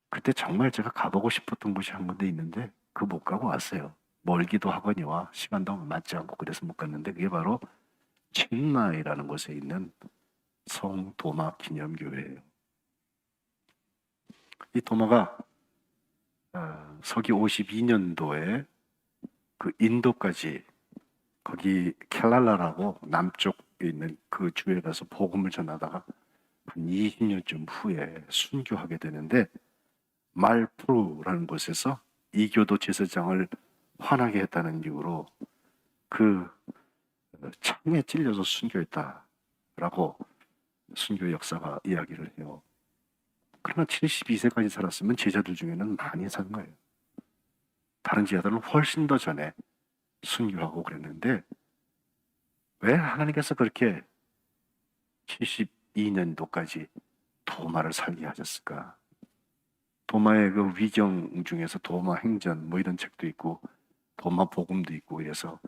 그때 정말 제가 가보고 싶었던 곳이 한 군데 있는데 그 못 가고 왔어요. 멀기도 하거니와 시간도 맞지 않고 그래서 못 갔는데 그게 바로 칭마이라는 곳에 있는 성도마 기념교회예요. 이 도마가 서기 52년도에 그 인도까지, 거기 켈랄라라고 남쪽에 있는 그 주에 가서 복음을 전하다가 한 20년쯤 후에 순교하게 되는데, 말프루라는 곳에서 이교도 제사장을 화나게 했다는 이유로 그 창에 찔려서 순교했다라고 순교 역사가 이야기를 해요. 그러나 72세까지 살았으면 제자들 중에는 많이 산 거예요. 다른 제자들은 훨씬 더 전에 순교하고 그랬는데 왜 하나님께서 그렇게 72년도까지 도마를 살게 하셨을까? 도마의 그 위경 중에서 도마 행전 뭐 이런 책도 있고 도마 복음도 있고, 이래서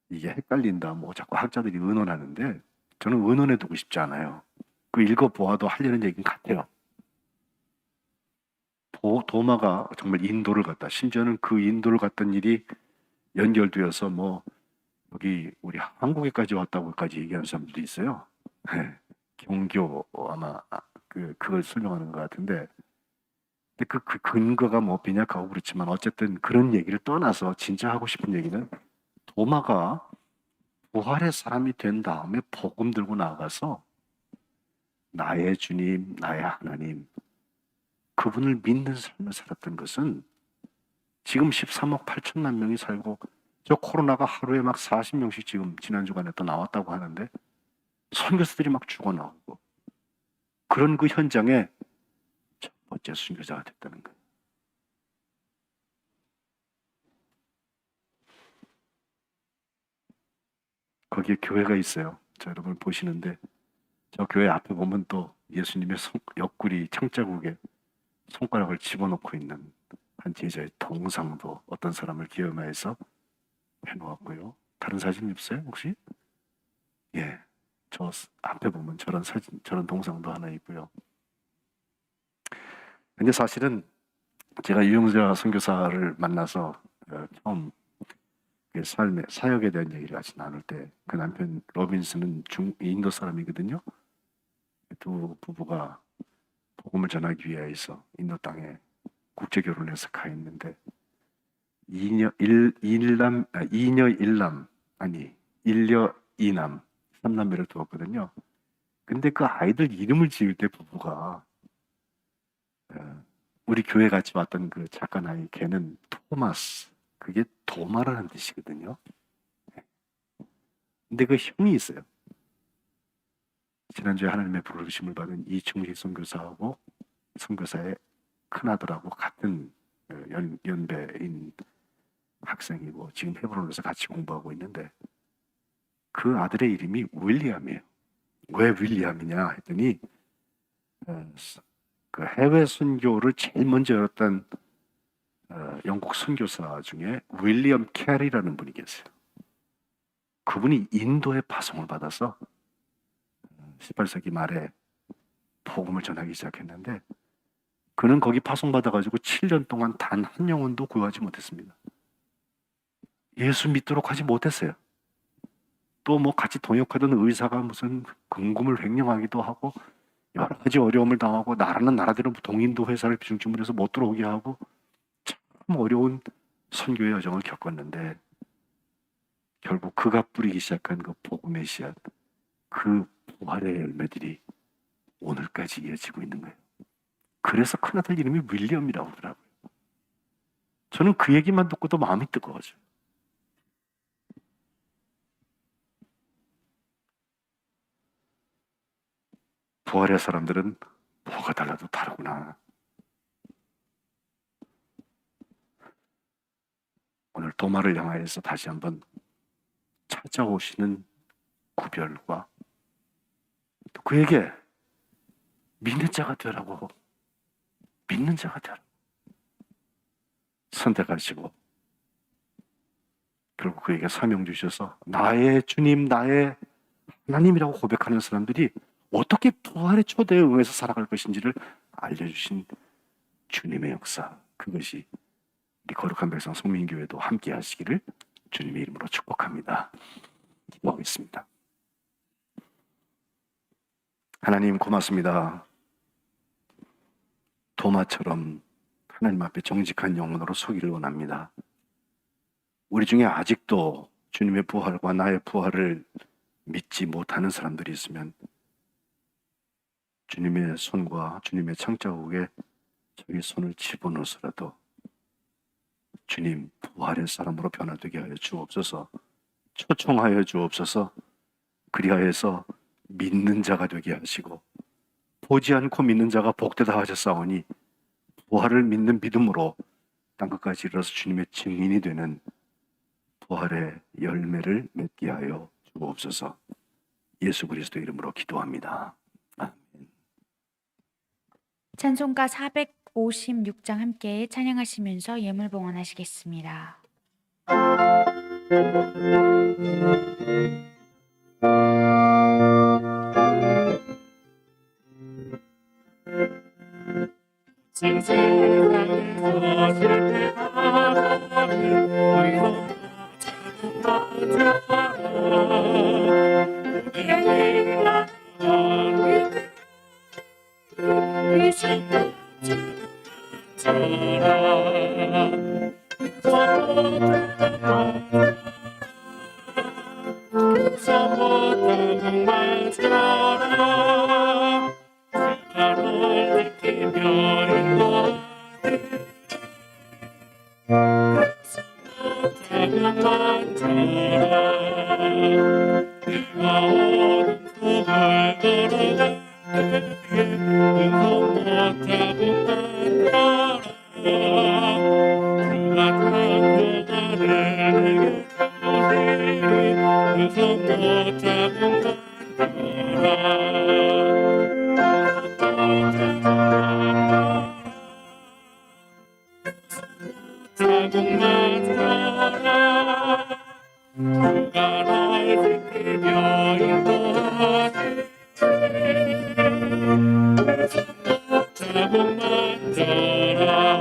이게 헷갈린다 뭐 자꾸 학자들이 의논하는데 저는 의논해 두고 싶지 않아요. 그 읽어보아도 하려는 얘기는 같아요. 도마가 정말 인도를 갔다, 심지어는 그 인도를 갔던 일이 연결되어서 뭐 여기 우리 한국에까지 왔다고까지 얘기하는 사람들도 있어요. 네. 경교 아마 그걸 설명하는 것 같은데, 근데 그 근거가 뭐 빈약하고 그렇지만 어쨌든 그런 얘기를 떠나서 진짜 하고 싶은 얘기는, 도마가 부활의 사람이 된 다음에 복음 들고 나가서 나의 주님, 나의 하나님, 그분을 믿는 삶을 살았던 것은 지금 13억 8천만 명이 살고, 저 코로나가 하루에 막 40명씩 지금 지난 주간에 또 나왔다고 하는데 선교사들이 막 죽어나오고, 그런 그 현장에 첫 번째 순교자가 됐다는 거예요. 거기에 교회가 있어요. 자, 여러분 보시는데 저 교회 앞에 보면 또 예수님의 옆구리 창자국에 손가락을 집어넣고 있는 한 제자의 동상도 어떤 사람을 기념하여서 해놓았고요. 다른 사진 없어요 혹시? 예, 저 앞에 보면 저런 사진, 저런 동상도 하나 있고요. 근데 사실은 제가 유영자 선교사를 만나서 처음 그 삶의 사역에 대한 얘기를 같이 나눌 때 그 남편 로빈슨은 인도 사람이거든요. 두 부부가 복음을 전하기 위해서 인도 땅에 국제 결혼해서 가 있는데 일녀 이남 3남매를 두었거든요. 근데 그 아이들 이름을 지을 때 부부가 우리 교회 같이 왔던 그 작은 아이 걔는 토마스, 그게 도마라는 뜻이거든요. 근데 그 형이 있어요. 지난주에 하나님의 부르심을 받은 이충식 선교사하고 선교사의 큰아들하고 같은 연배인 학생이고 지금 헤브론에서 같이 공부하고 있는데 그 아들의 이름이 윌리엄이에요. 왜 윌리엄이냐 했더니 그 해외 선교를 제일 먼저 열었던 영국 선교사 중에 윌리엄 캐리라는 분이 계세요. 그분이 인도에 파송을 받아서 18세기 말에 복음을 전하기 시작했는데 그는 거기 파송받아가지고 7년 동안 단 한 영혼도 구하지 못했습니다. 예수 믿도록 하지 못했어요. 또 뭐 같이 동역하던 의사가 무슨 금금을 횡령하기도 하고 여러 가지 어려움을 당하고 나라는 나라대로 동인도 회사를 중심으로 해서 못 들어오게 하고 참 어려운 선교의 여정을 겪었는데 결국 그가 뿌리기 시작한 그 복음의 씨앗, 그 부활의 열매들이 오늘까지 이어지고 있는 거예요. 그래서 큰아들 이름이 윌리엄이라고 하더라고요. 저는 그 얘기만 듣고도 마음이 뜨거워져요. 부활의 사람들은 뭐가 달라도 다르구나. 오늘 도마를 향하여서 다시 한번 찾아오시는 구별과 또 그에게 믿는 자가 되라고, 믿는 자가 되라고 선택하시고 결국 그에게 사명 주셔서 나의 주님, 나의 하나님이라고 고백하는 사람들이 어떻게 부활의 초대에 응해서 살아갈 것인지를 알려주신 주님의 역사, 그것이 우리 거룩한 백성 성민교회도 함께 하시기를 주님의 이름으로 축복합니다. 기도하겠습니다. 하나님 고맙습니다. 도마처럼 하나님 앞에 정직한 영혼으로 서기를 원합니다. 우리 중에 아직도 주님의 부활과 나의 부활을 믿지 못하는 사람들이 있으면 주님의 손과 주님의 창자국에 저희 손을 집어넣어서라도 주님 부활의 사람으로 변화되게 하여 주옵소서. 초청하여 주옵소서. 그리하여서 믿는 자가 되게 하시고 보지 않고 믿는 자가 복되다 하셨사오니 부활을 믿는 믿음으로 땅끝까지 이르러서 주님의 증인이 되는 부활의 열매를 맺게 하여 주옵소서. 예수 그리스도 이름으로 기도합니다. 아멘. 찬송가 456장 함께 찬양하시면서 예물 봉헌하시겠습니다. 내가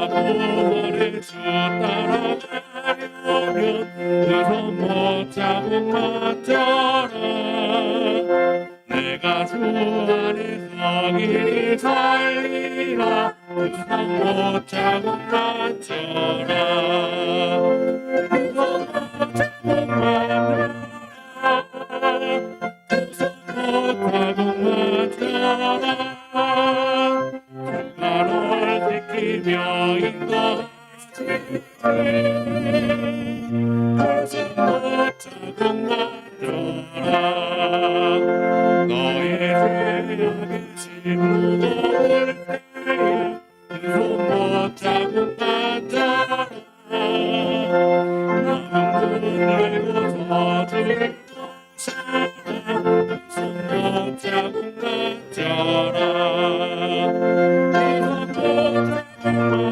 부활의 주 따라가 맞춰라 내가 주 안에서 길이 살리라 두 손 못 잡고 맞춰라 두 손 못 잡고 맞춰라 두 손 못 잡고 맞춰라 주가 널 지키며 인도하시리 두손 못 잡고 맞춰라 너의 죄악의 진노를 때에 두손 못 잡고 맞춰라 나는 문 열고 저주를 쫓아라 두손 못 잡고 맞춰라 두손 못 잡고 맞춰라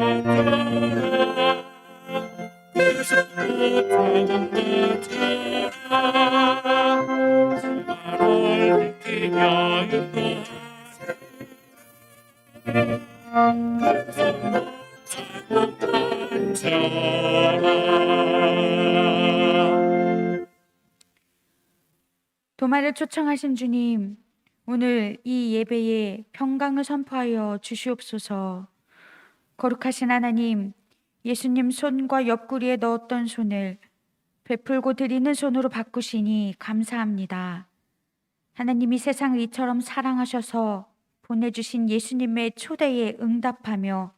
두손 못 잡고 맞춰라 주가 널 지키며 인도하시리 두손 못 잡고 맞춰라 도마를 초청하신 주님, 오늘 이 예배에 평강을 선포하여 주시옵소서. 거룩하신 하나님, 예수님 손과 옆구리에 넣었던 손을 베풀고 드리는 손으로 바꾸시니 감사합니다. 하나님이 세상을 이처럼 사랑하셔서 보내주신 예수님의 초대에 응답하며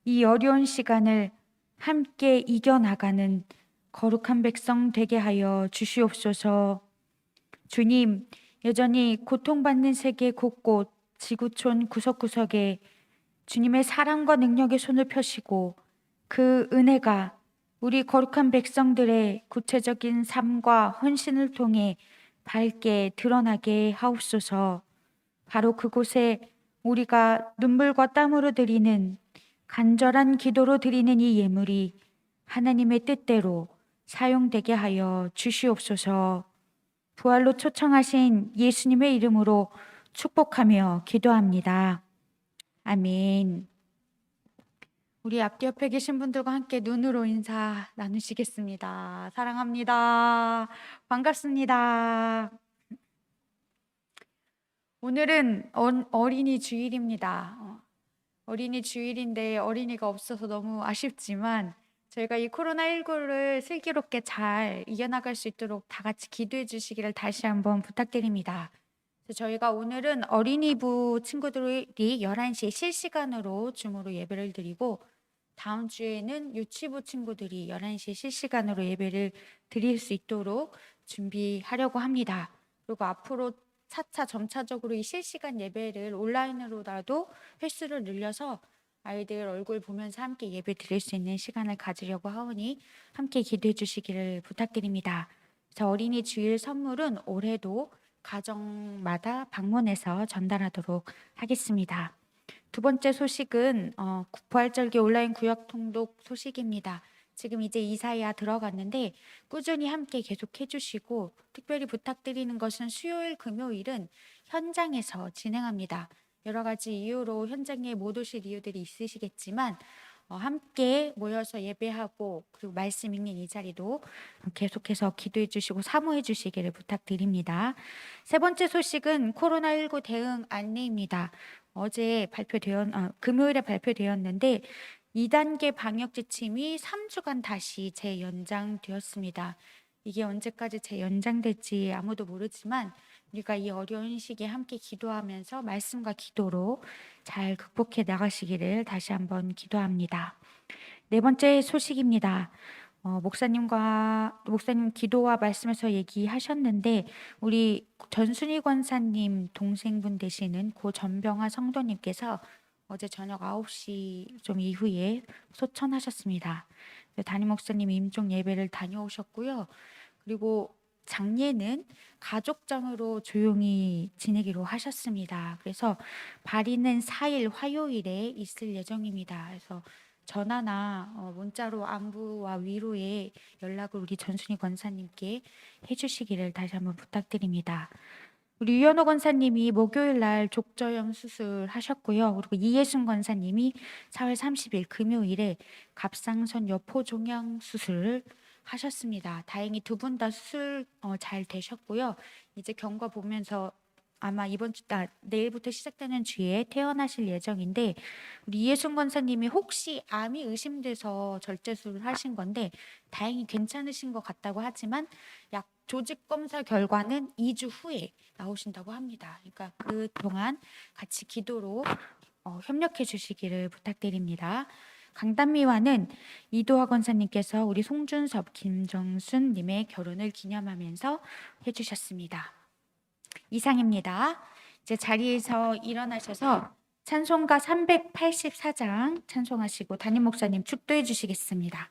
이 어려운 시간을 함께 이겨나가는 거룩한 백성 되게 하여 주시옵소서. 주님, 여전히 고통받는 세계 곳곳 지구촌 구석구석에 주님의 사랑과 능력의 손을 펴시고 그 은혜가 우리 거룩한 백성들의 구체적인 삶과 헌신을 통해 밝게 드러나게 하옵소서. 바로 그곳에 우리가 눈물과 땀으로 드리는 간절한 기도로 드리는 이 예물이 하나님의 뜻대로 사용되게 하여 주시옵소서. 부활로 초청하신 예수님의 이름으로 축복하며 기도합니다. 아멘. 우리 앞뒤 옆에 계신 분들과 함께 눈으로 인사 나누시겠습니다. 사랑합니다. 반갑습니다. 오늘은 어린이 주일입니다. 어린이 주일인데 어린이가 없어서 너무 아쉽지만 저희가 이 코로나19를 슬기롭게 잘 이겨나갈 수 있도록 다 같이 기도해 주시기를 다시 한번 부탁드립니다. 그래서 저희가 오늘은 어린이부 친구들이 11시에 실시간으로 줌으로 예배를 드리고 다음 주에는 유치부 친구들이 11시에 실시간으로 예배를 드릴 수 있도록 준비하려고 합니다. 그리고 앞으로 차차 점차적으로 이 실시간 예배를 온라인으로라도 횟수를 늘려서 아이들 얼굴 보면서 함께 예배 드릴 수 있는 시간을 가지려고 하오니 함께 기도해 주시기를 부탁드립니다. 그래서 어린이 주일 선물은 올해도 가정마다 방문해서 전달하도록 하겠습니다. 두 번째 소식은 부활절기 온라인 구역 통독 소식입니다. 지금 이제 이사야 들어갔는데 꾸준히 함께 계속 해주시고 특별히 부탁드리는 것은 수요일, 금요일은 현장에서 진행합니다. 여러 가지 이유로 현장에 못 오실 이유들이 있으시겠지만 함께 모여서 예배하고 그리고 말씀 읽는 이 자리도 계속해서 기도해 주시고 사모해 주시기를 부탁드립니다. 세 번째 소식은 코로나19 대응 안내입니다. 어제 금요일에 발표되었는데 2단계 방역 지침이 3주간 다시 재연장되었습니다. 이게 언제까지 재연장될지 아무도 모르지만 우리가 이 어려운 시기에 함께 기도하면서 말씀과 기도로 잘 극복해 나가시기를 다시 한번 기도합니다. 네 번째 소식입니다. 목사님 기도와 말씀에서 얘기하셨는데 우리 전순희 권사님 동생분 되시는 고 전병화 성도님께서 어제 저녁 9시 좀 이후에 소천하셨습니다. 담임 목사님 임종 예배를 다녀오셨고요. 그리고 장례는 가족장으로 조용히 지내기로 하셨습니다. 그래서 발인은 4일 화요일에 있을 예정입니다. 그래서 전화나 문자로 안부와 위로의 연락을 우리 전순희 권사님께 해주시기를 다시 한번 부탁드립니다. 우리 유현호 권사님이 목요일 날 족저염 수술하셨고요. 그리고 이예순 권사님이 4월 30일 금요일에 갑상선 여포 종양 수술을 하셨습니다. 다행히 두 분 다 수술 잘 되셨고요. 이제 경과 보면서 아마 내일부터 시작되는 주에 퇴원하실 예정인데, 우리 이해순 권사님이 혹시 암이 의심돼서 절제술을 하신 건데 다행히 괜찮으신 것 같다고 하지만 약 조직 검사 결과는 2주 후에 나오신다고 합니다. 그러니까 그 동안 같이 기도로 협력해 주시기를 부탁드립니다. 강단미화는 이도화 권사님께서 우리 송준섭, 김정순 님의 결혼을 기념하면서 해주셨습니다. 이상입니다. 이제 자리에서 일어나셔서 찬송가 384장 찬송하시고 담임 목사님 축도해 주시겠습니다.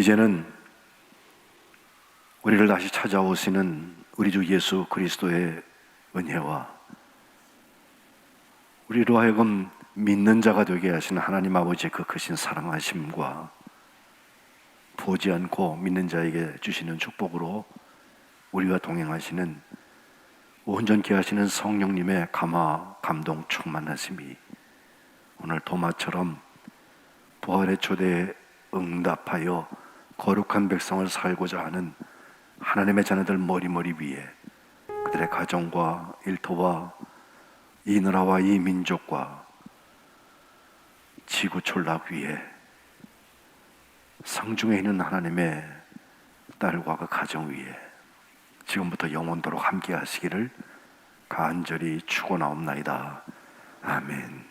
이제는 우리를 다시 찾아오시는 우리 주 예수 그리스도의 은혜와 우리로 하여금 믿는 자가 되게 하시는 하나님 아버지의 그 크신 사랑하심과 보지 않고 믿는 자에게 주시는 축복으로 우리와 동행하시는 온전케 하시는 성령님의 감화, 감동, 충만하심이 오늘 도마처럼 부활의 초대에 응답하여 거룩한 백성을 살고자 하는 하나님의 자녀들 머리머리 위에 그들의 가정과 일터와 이 나라와 이 민족과 지구 촌락 위에 성중에 있는 하나님의 딸과 그 가정 위에 지금부터 영원토록 함께 하시기를 간절히 축원하옵나이다. 아멘.